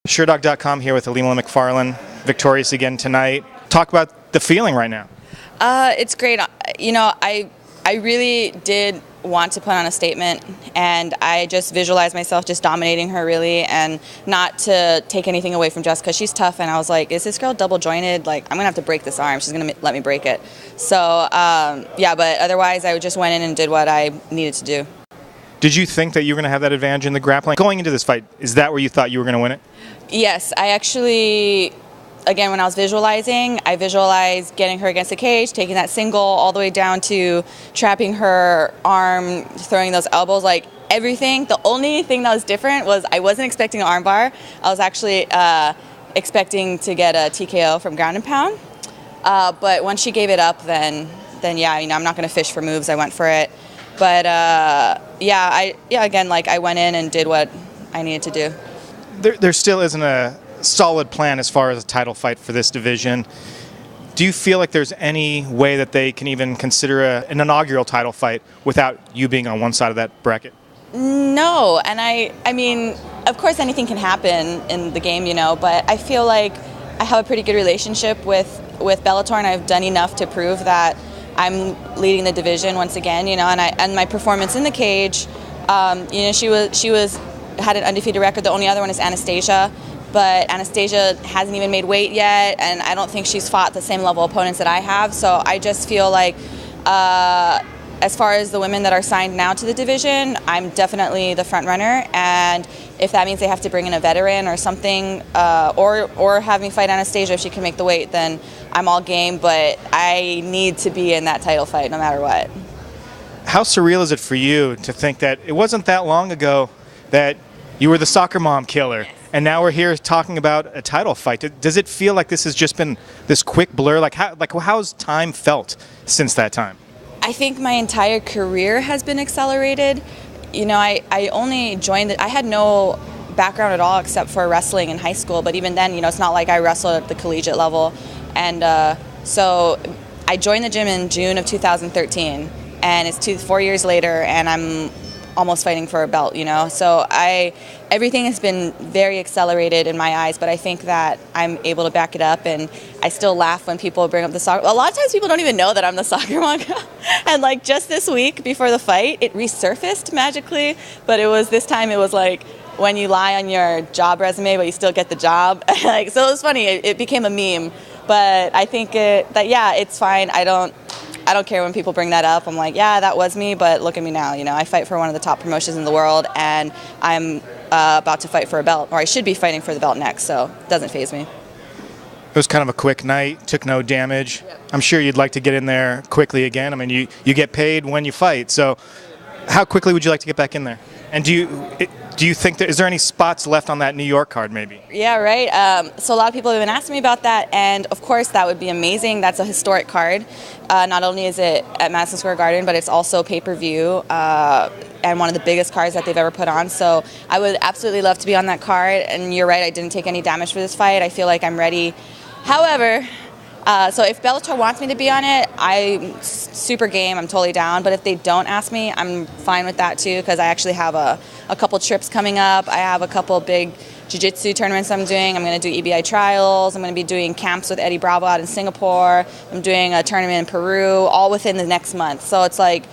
SureDog.com here with Ilima Lei MacFarlane, victorious again tonight. Talk about the feeling right now. It's great. I really did want to put on a statement, and I just visualized myself just dominating her really, and not to take anything away from Jessica. She's tough, and I was like, is this girl double jointed? Like, I'm gonna have to break this arm. She's gonna let me break it. So yeah, but otherwise I just went in and did what I needed to do. Did you think that you were going to have that advantage in the grappling? Going into this fight, is that where you thought you were going to win it? Yes, I actually, again, when I was visualizing, I visualized getting her against the cage, taking that single all the way down to trapping her arm, throwing those elbows, like everything. The only thing that was different was I wasn't expecting an arm bar. I was actually expecting to get a TKO from ground and pound. But once she gave it up, then yeah, I'm not going to fish for moves. I went for it. But again, like I went in and did what I needed to do. There still isn't a solid plan as far as a title fight for this division. Do you feel like there's any way that they can even consider an inaugural title fight without you being on one side of that bracket? No, and I mean, of course anything can happen in the game, but I feel like I have a pretty good relationship with Bellator, and I've done enough to prove that I'm leading the division once again, and my performance in the cage, she had an undefeated record. The only other one is Anastasia, but Anastasia hasn't even made weight yet, and I don't think she's fought the same level of opponents that I have. So I just feel like, as far as the women that are signed now to the division, I'm definitely the front runner, and if that means they have to bring in a veteran or something, or have me fight Anastasia if she can make the weight, then I'm all game, but I need to be in that title fight no matter what. How surreal is it for you to think that it wasn't that long ago that you were the soccer mom killer, and now we're here talking about a title fight? Does it feel like this has just been this quick blur? How's time felt since that time? I think my entire career has been accelerated. I only joined I had no background at all except for wrestling in high school, but even then, it's not like I wrestled at the collegiate level. And so I joined the gym in June of 2013, and it's 4 years later, and I'm almost fighting for a belt, So everything has been very accelerated in my eyes, but I think that I'm able to back it up, and I still laugh when people bring up the soccer. A lot of times people don't even know that I'm the soccer mom. And like just this week before the fight, it resurfaced magically, but this time it was like when you lie on your job resume, but you still get the job. So it was funny. It became a meme, but I think it's fine. I don't care when people bring that up. I'm like, yeah, that was me, but look at me now. I fight for one of the top promotions in the world, and I'm about to fight for a belt, or I should be fighting for the belt next, so it doesn't faze me. It was kind of a quick night, took no damage. Yep. I'm sure you'd like to get in there quickly again. I mean, you get paid when you fight, so how quickly would you like to get back in there? And do you think is there any spots left on that New York card maybe? Yeah, right. So a lot of people have been asking me about that, and of course that would be amazing. That's a historic card. Not only is it at Madison Square Garden, but it's also pay-per-view and one of the biggest cards that they've ever put on. So I would absolutely love to be on that card, and you're right, I didn't take any damage for this fight. I feel like I'm ready. However, so if Bellator wants me to be on it, I'm super game. I'm totally down. But if they don't ask me, I'm fine with that too, because I actually have a couple trips coming up. I have a couple big jiu-jitsu tournaments I'm doing. I'm going to do EBI trials. I'm going to be doing camps with Eddie Bravo out in Singapore. I'm doing a tournament in Peru, all within the next month. So it's like,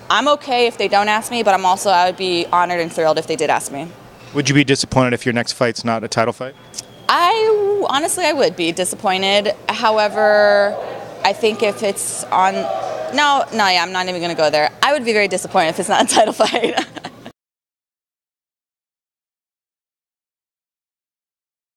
I'm okay if they don't ask me, but I would be honored and thrilled if they did ask me. Would you be disappointed if your next fight's not a title fight? Honestly, I would be disappointed. However, I think if it's on... No, yeah, I'm not even going to go there. I would be very disappointed if it's not a title fight.